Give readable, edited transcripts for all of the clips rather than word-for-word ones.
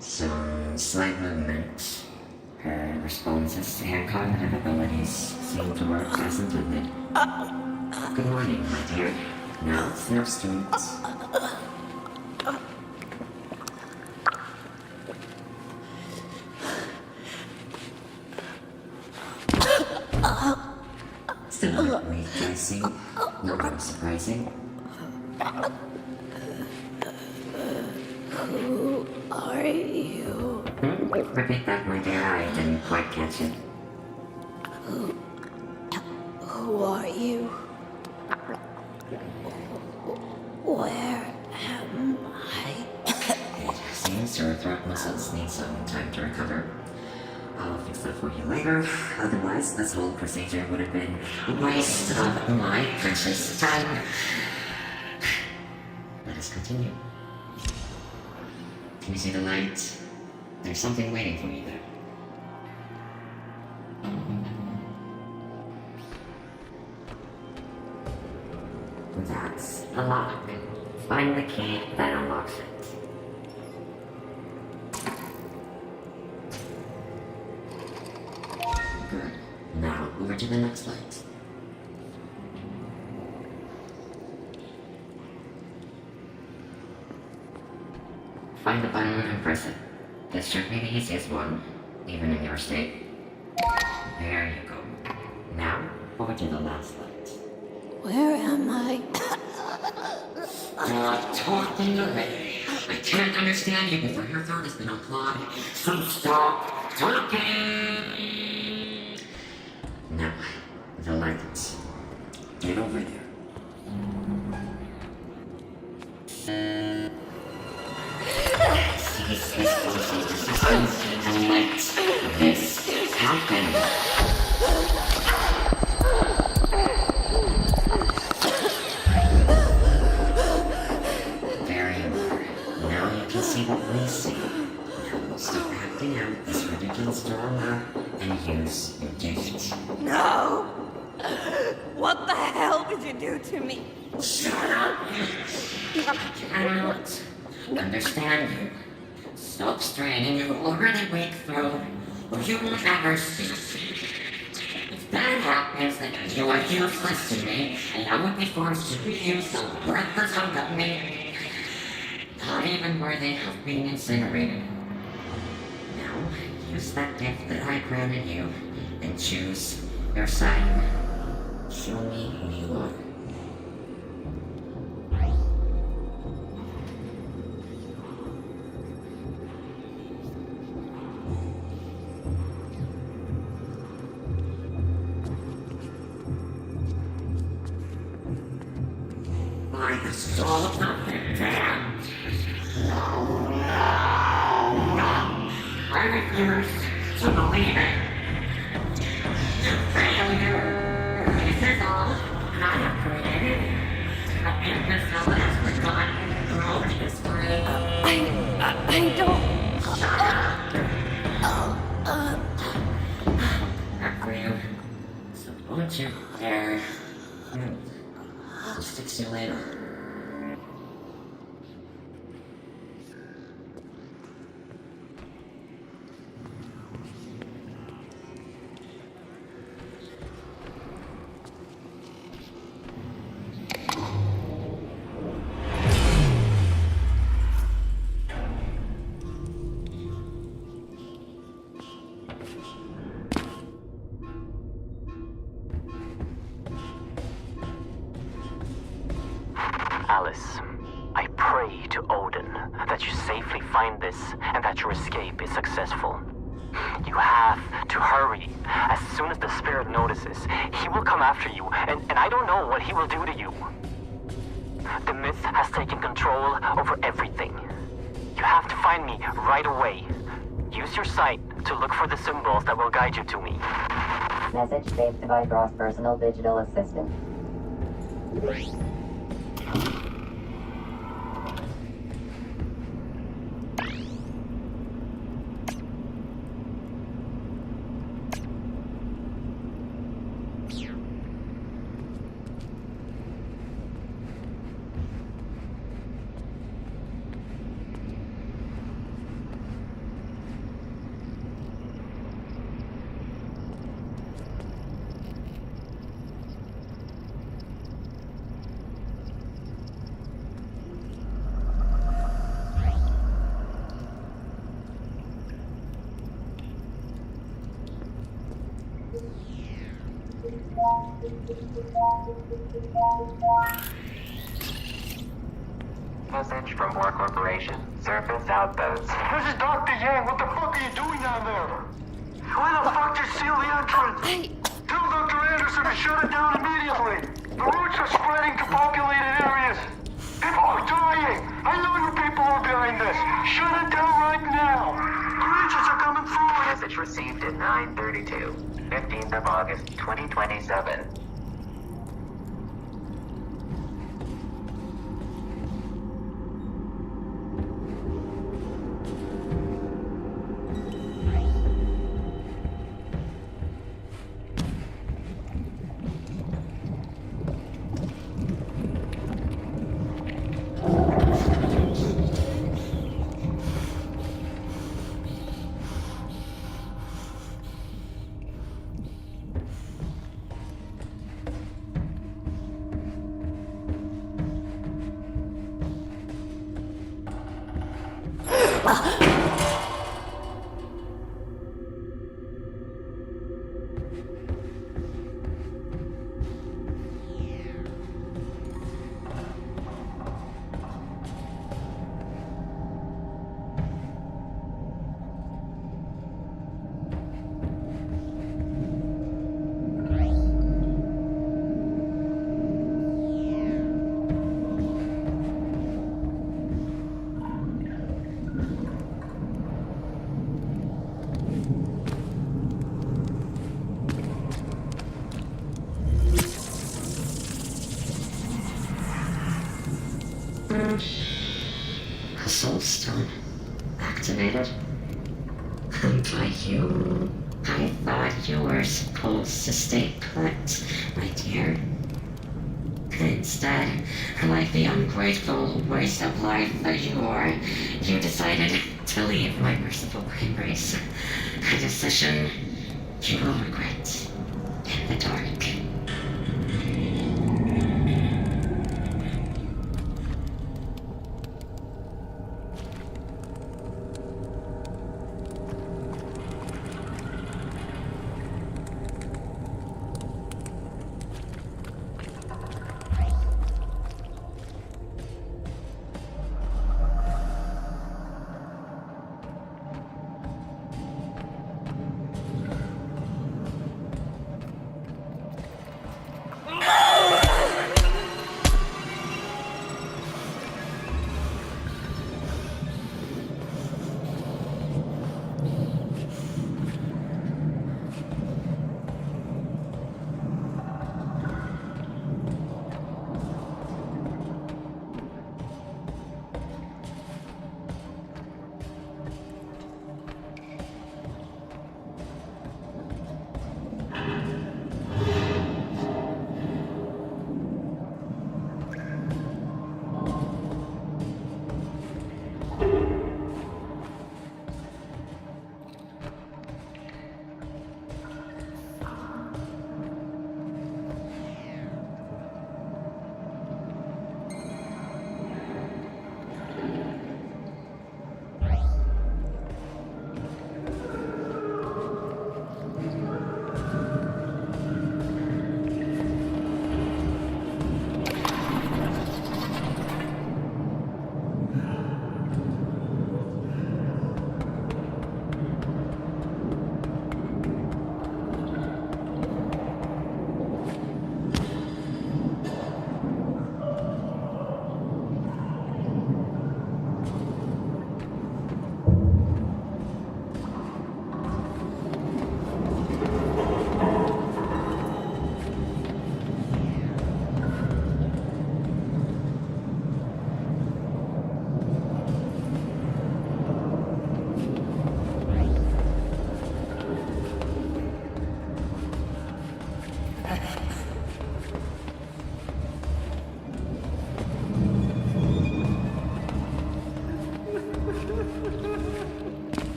Some slight movement. Her responses and cognitive abilities seem to work as intended. Good morning, my dear. Now it's no streets. Similarly, I see. Not surprising. Who are you? Repeat that, my dear. I didn't quite catch it. Who are you? Where am I? It seems your throat muscles need some time to recover. I'll fix that for you later. Otherwise, this whole procedure would have been a waste of my precious time. Let us continue. Can you see the light? There's something waiting for you there. That's a lock. Find the key that unlocks it. Good. Now, over to the next light. Find the button and press it. This should be the easiest one, even in your state. There you go. Now, over to the last light. Where am I? Stop talking away. I can't understand you before your throat has been unclogged. So stop talking! Now, the lights. Get over there. This is also the resistance to the light. This happened. There you are. Now you can see what we see. Now stop acting out this ridiculous drama and use your gift. No! What the hell did you do to me? Shut up! I cannot understand you. Stop straining your already weak throat, or you will never speak. If that happens, then you are useless to me, and I would be forced to reuse some worthless hunk of me. Not even worthy of being incinerated. Now, use that gift that I granted you, and choose your side. Show me who you are. I saw nothing there. No. I refuse to believe it. You failure. This is all I have created. I think this all has forgotten all history. I don't... Shut up. Not for you. So don't you dare move. I'll fix you later. Alice, I pray to Odin that you safely find this and that your escape is successful. You have to hurry. As soon as the spirit notices, he will come after you, and I don't know what he will do to you. The myth has taken control over everything. You have to find me right away. Use your sight to look for the symbols that will guide you to me. Message saved by Gross Personal Digital Assistant. Message from War Corporation. Surface outpost. This is Dr. Yang. What the fuck are you doing down there? Why the fuck did you seal the entrance? Tell Dr. Anderson to shut it down immediately. The roots are spreading to populated areas. People are dying. I know you people are behind this. Shut it down right now. Creatures are coming through. Message received at 9:32, 15th of August, 2027. A soul stone activated? By you. I thought you were supposed to stay put, my dear. Instead, like the ungrateful waste of life that you are, you decided to leave my merciful embrace. A decision you will regret in the dark.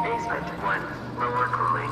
Basement 1, lower cooling.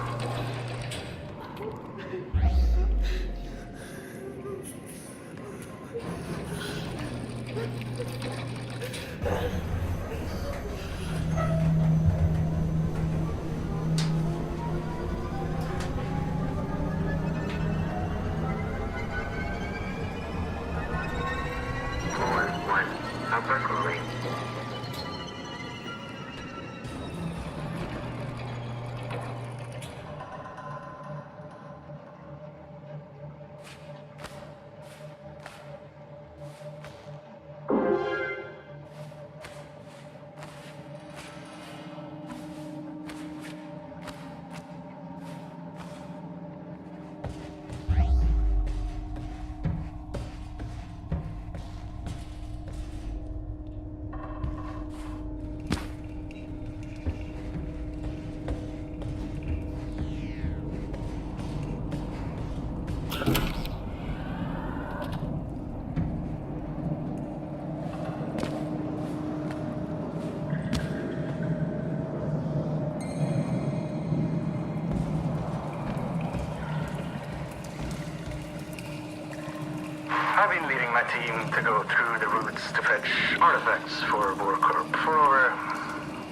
allowing my team to go through the routes to fetch artifacts for Warcorp for over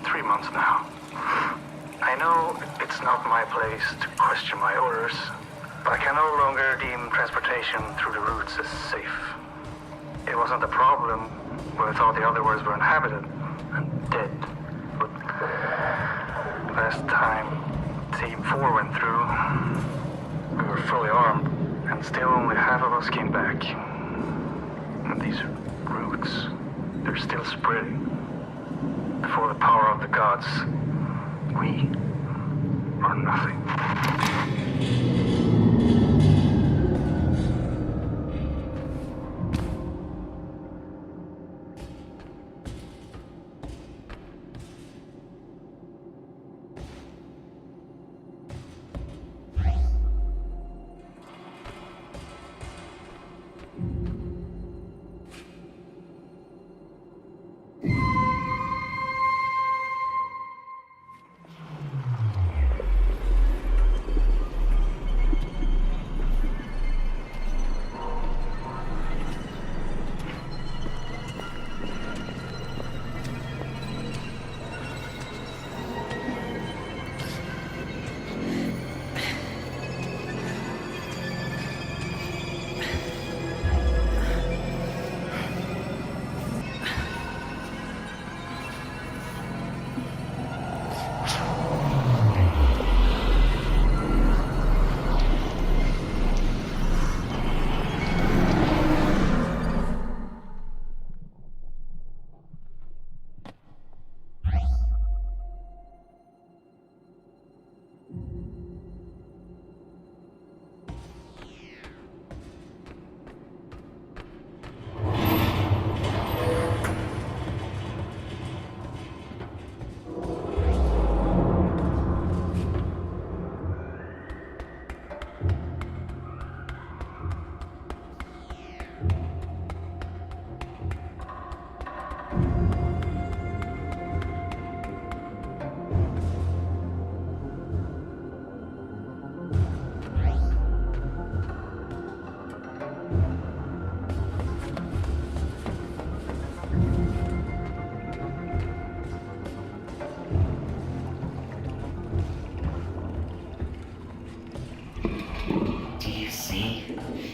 3 months now. I know it's not my place to question my orders, but I can no longer deem transportation through the routes as safe. It wasn't a problem when I thought the other worlds were inhabited and dead, but last time Team 4 went through, we were fully armed, and still only half of us came back. And these roots, they're still spreading. Before the power of the gods, we are nothing.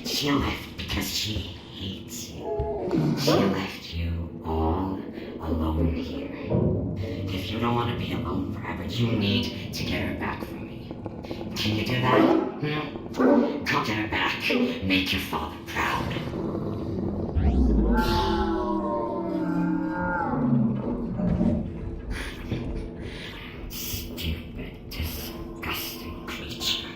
She left because she hates you. She left you all alone here. If you don't want to be alone forever, you need to get her back from me. Can you do that? No? Go get her back. Make your father proud. Stupid, disgusting creature.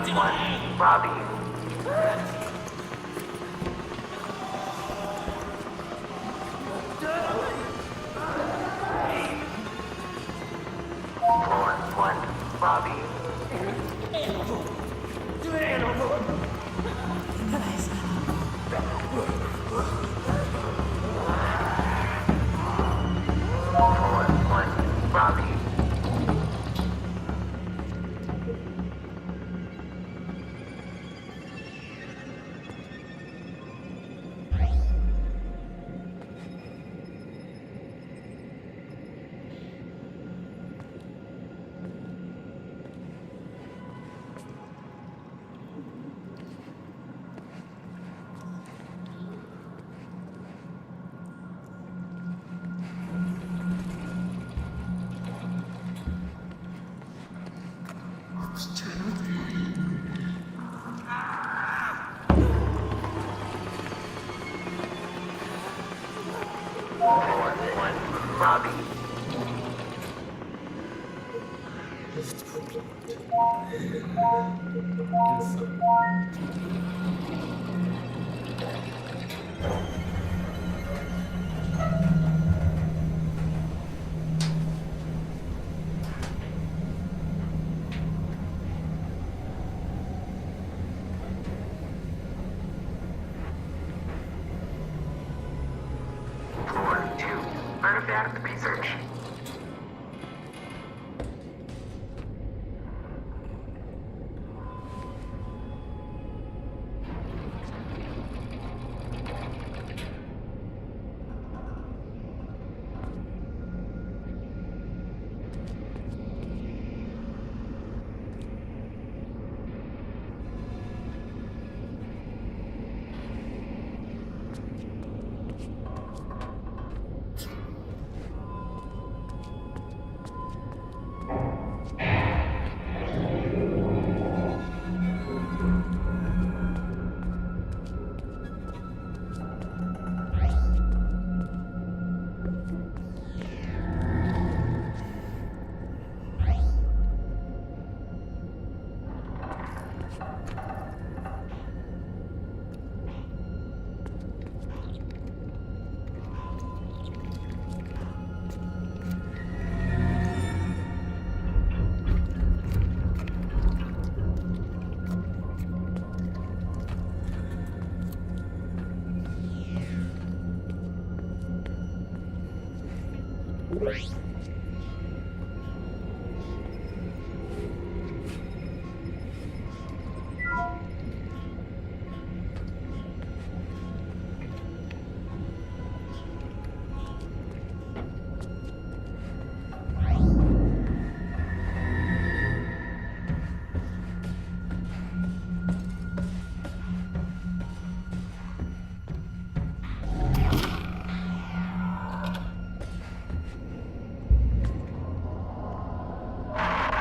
411, Robbie. Bobby. Robbie. Robbie. Floor 2. Artifact research.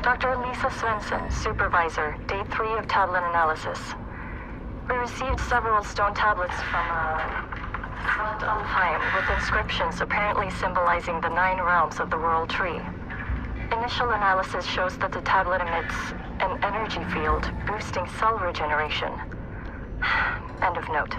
Dr. Lisa Svensson, Supervisor, Day 3 of tablet analysis. We received several stone tablets from Front Alfheim with inscriptions apparently symbolizing the 9 realms of the World Tree. Initial analysis shows that the tablet emits an energy field, boosting cell regeneration. End of note.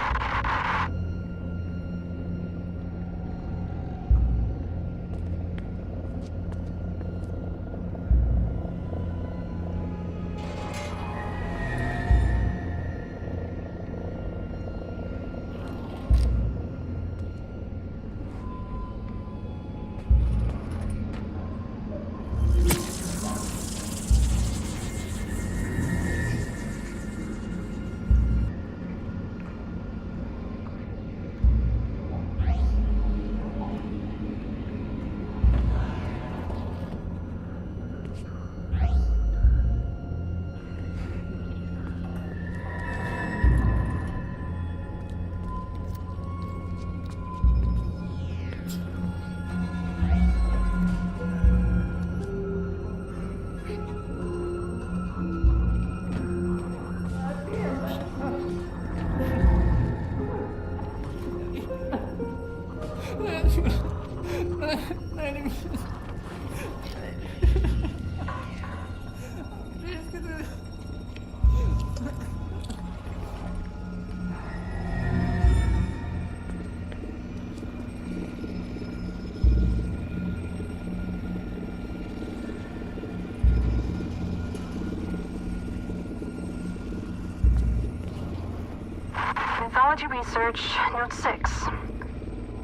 Mythology Research, Note 6.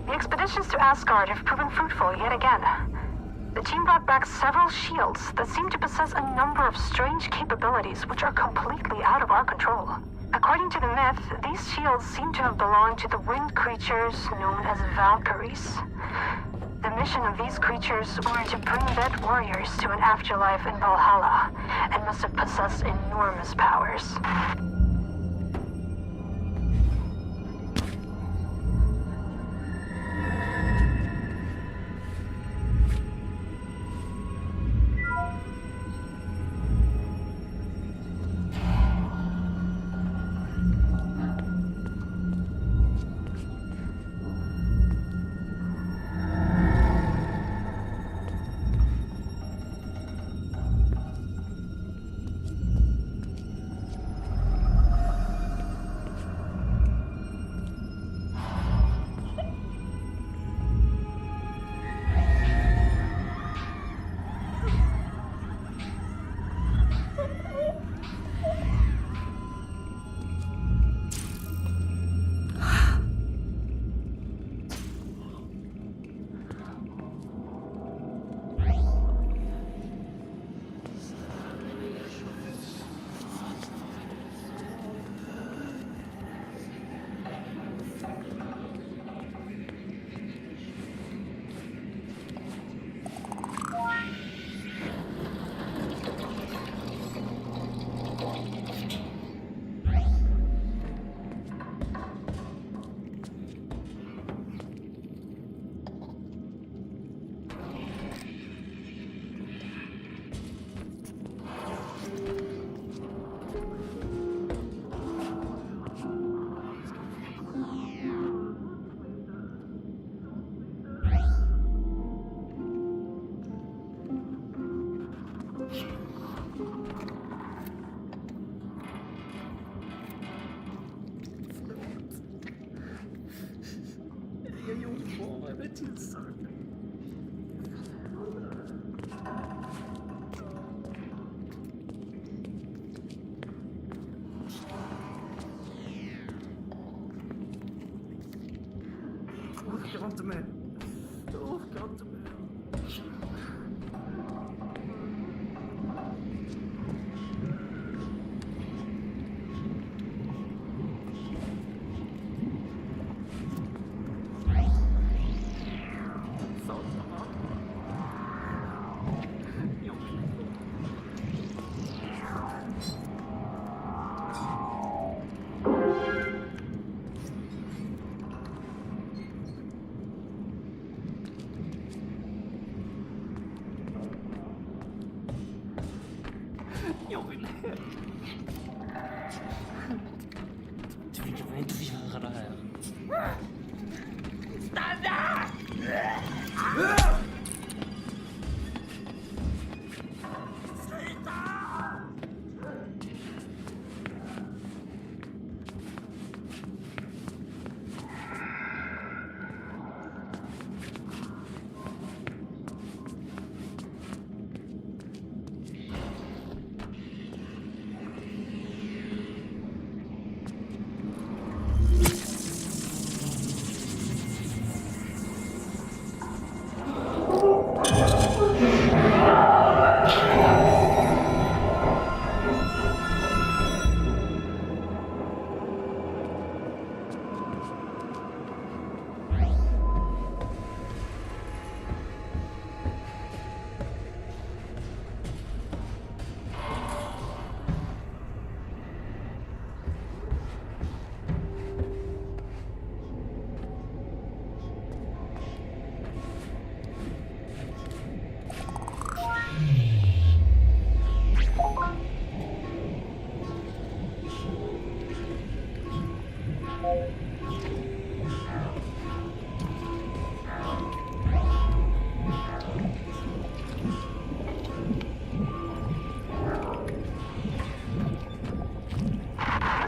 The expeditions to Asgard have proven fruitful yet again. The team brought back several shields that seem to possess a number of strange capabilities which are completely out of our control. According to the myth, these shields seem to have belonged to the wind creatures known as Valkyries. The mission of these creatures were to bring dead warriors to an afterlife in Valhalla, and must have possessed enormous powers.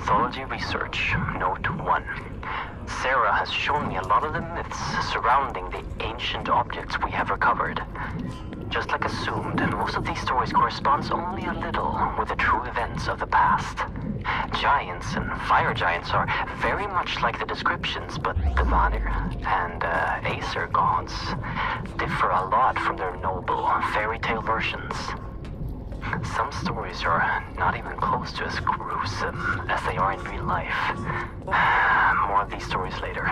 Mythology Research, Note 1. Sarah has shown me a lot of the myths surrounding the ancient objects we have recovered. Just like assumed, most of these stories corresponds only a little with the true events of the past. Giants and fire giants are very much like the descriptions, but the Vanir and Aesir gods differ a lot from their noble fairy tale versions. Some stories are not even close to as gruesome as they are in real life. More of these stories later.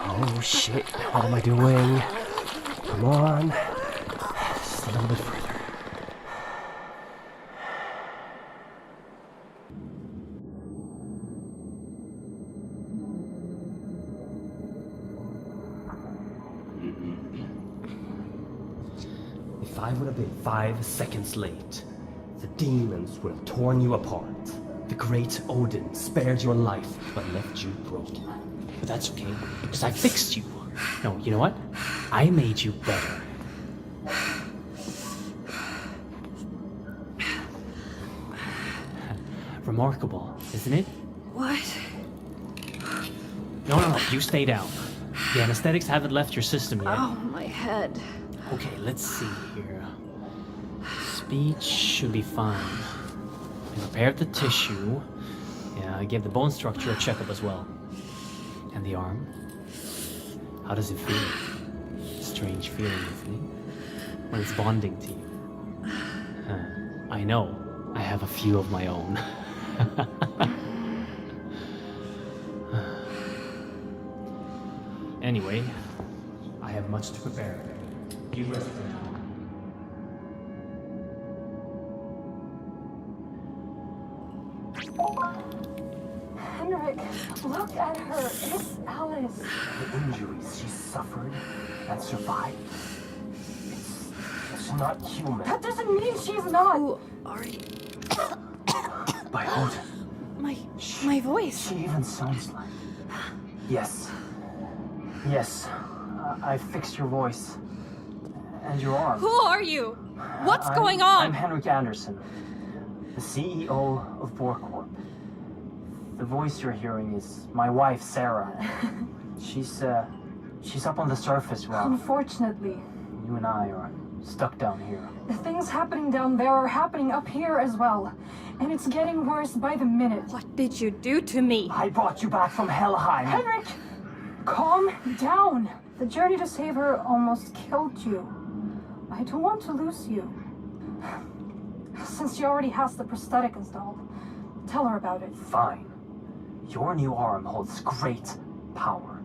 Oh shit, what am I doing? Come on. Just a little bit further. If I would have been 5 seconds late, the demons would have torn you apart. The great Odin spared your life, but left you broken. But that's okay, because I fixed you. No, you know what? I made you better. Remarkable, isn't it? What? No, you stay down. The anesthetics haven't left your system yet. Oh, my head. Okay, let's see here. Speech should be fine. I prepared the tissue. Yeah, I gave the bone structure a checkup as well. And the arm? How does it feel? Strange feeling, isn't it? When it's bonding to you. I know. I have a few of my own. Anyway, I have much to prepare. You rest for now. Henrik, look at her. It's Alice. The injuries she suffered and survived. It's not human. That doesn't mean she's not. Who are you? By Odin. My voice. She even sounds like... Yes. Yes. I fixed your voice. And your arm. Who are you? What's going I'm on? Henrik Anderson, the CEO of Borcorp. The voice you're hearing is my wife, Sarah. She's up on the surface, Rob. Unfortunately, You and I are stuck down here. the things happening down there are happening up here as well. And it's getting worse by the minute. What did you do to me? I brought you back from Helheim. Henrik! Calm down. The journey to save her almost killed you. I don't want to lose you. Since she already has the prosthetic installed, tell her about it. Fine. Your new arm holds great power.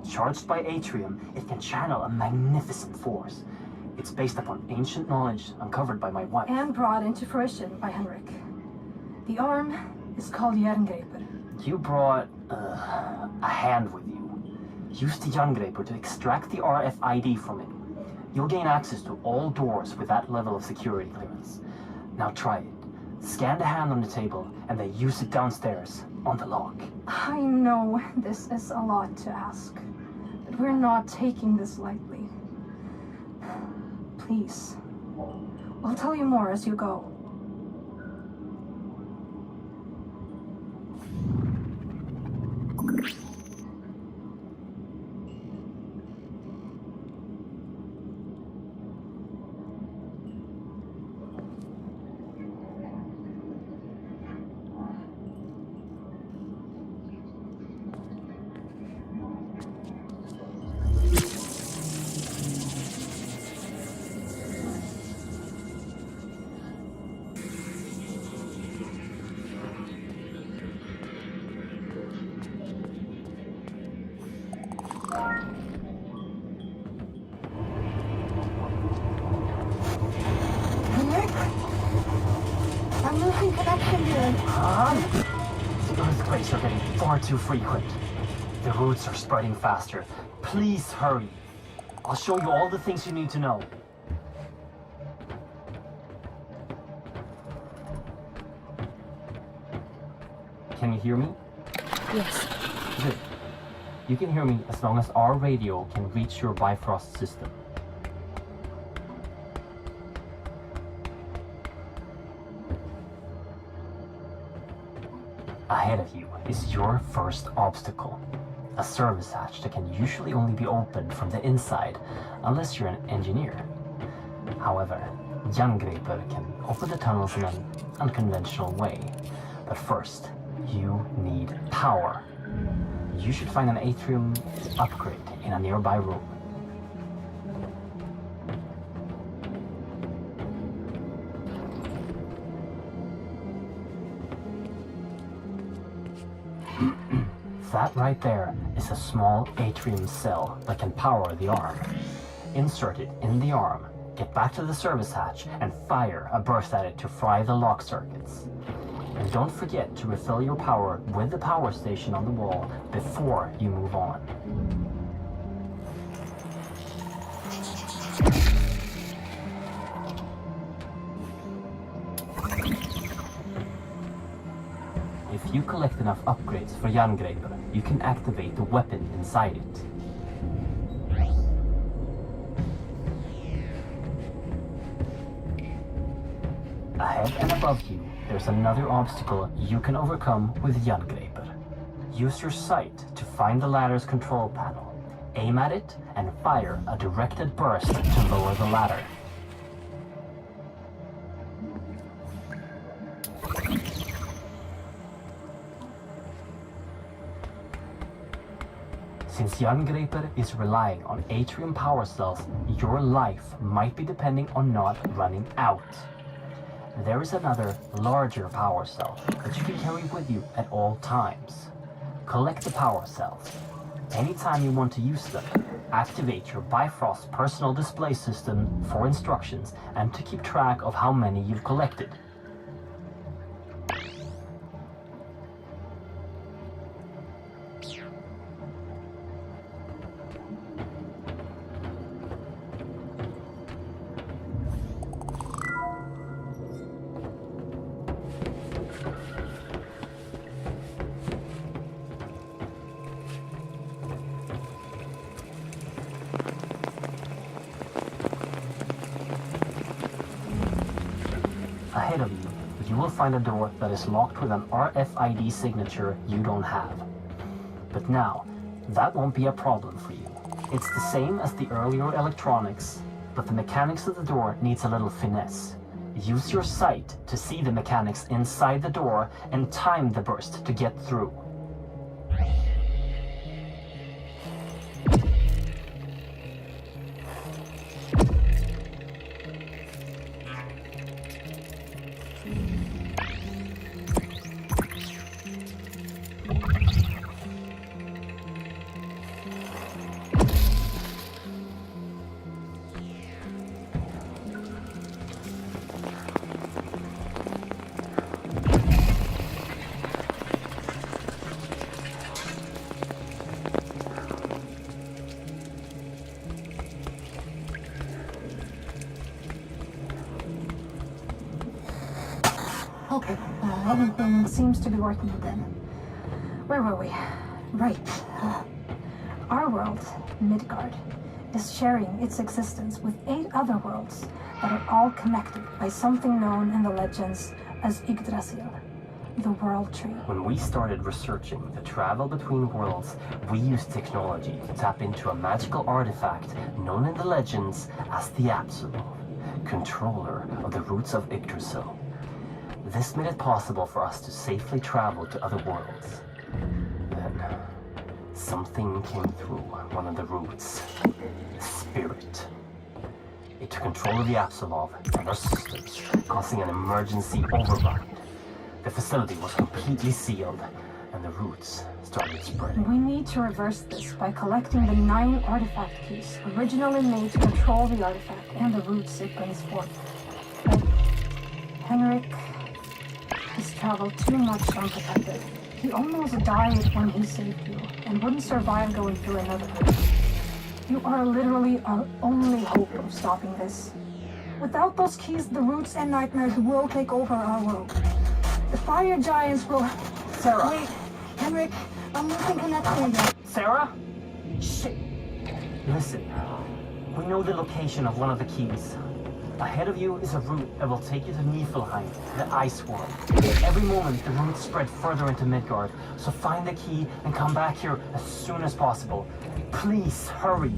Charged by Atrium, it can channel a magnificent force. It's based upon ancient knowledge uncovered by my wife. And brought into fruition by Henrik. The arm is called Jerngreper. You brought a hand with you. Use the Jerngreper to extract the RFID from it. You'll gain access to all doors with that level of security clearance. Now try it. Scan the hand on the table and then use it downstairs on the lock. I know this is a lot to ask, but we're not taking this lightly. Please. I'll tell you more as you go. I'm losing connection here. The earthquakes are getting far too frequent. The roots are spreading faster. Please hurry. I'll show you all the things you need to know. Can you hear me? Yes. Good. You can hear me as long as our radio can reach your Bifrost system. Ahead of you is your first obstacle. A service hatch that can usually only be opened from the inside, unless you're an engineer. However, Jerngreper can open the tunnels in an unconventional way. But first, you need power. You should find an atrium upgrade in a nearby room. That right there is a small atrium cell that can power the arm. Insert it in the arm, get back to the service hatch, and fire a burst at it to fry the lock circuits. And don't forget to refill your power with the power station on the wall before you move on. If you collect enough upgrades for Jerngreper, you can activate the weapon inside it. Ahead and above you, there's another obstacle you can overcome with Jerngreper. Use your sight to find the ladder's control panel. Aim at it and fire a directed burst to lower the ladder. Since Jerngreper is relying on atrium power cells, your life might be depending on not running out. There is another, larger power cell that you can carry with you at all times. Collect the power cells. Anytime you want to use them, activate your Bifrost personal display system for instructions and to keep track of how many you've collected. Ahead of you, you you will find a door that is locked with an RFID signature you don't have. But now, that won't be a problem for you. It's the same as the earlier electronics, but the mechanics of the door needs a little finesse. Use your sight to see the mechanics inside the door and time the burst to get through. Okay, everything seems to be working again. Where were we? Right. Our world, Midgard, is sharing its existence with 8 other worlds that are all connected by something known in the legends as Yggdrasil, the World Tree. When we started researching the travel between worlds, we used technology to tap into a magical artifact known in the legends as the Apsulov, controller of the roots of Yggdrasil. This made it possible for us to safely travel to other worlds. Then, something came through one of the roots. A spirit. It took control of the Apsulov and our systems, causing an emergency override. The facility was completely sealed, and the roots started spreading. We need to reverse this by collecting the 9 artifact keys originally made to control the artifact and the roots it brings forth. But Henrik has traveled too much unprotected. He almost died when he saved you, and wouldn't survive going through another. You are literally our only hope of stopping this. Without those keys, the roots and nightmares will take over our world. The fire giants will... Sarah! Wait, Henrik, I'm losing connection again. Sarah? Shit! Listen, we know the location of one of the keys. Ahead of you is a route that will take you to Niflheim, the ice world. Every moment, the roots spread further into Midgard, so find the key and come back here as soon as possible. Please, hurry!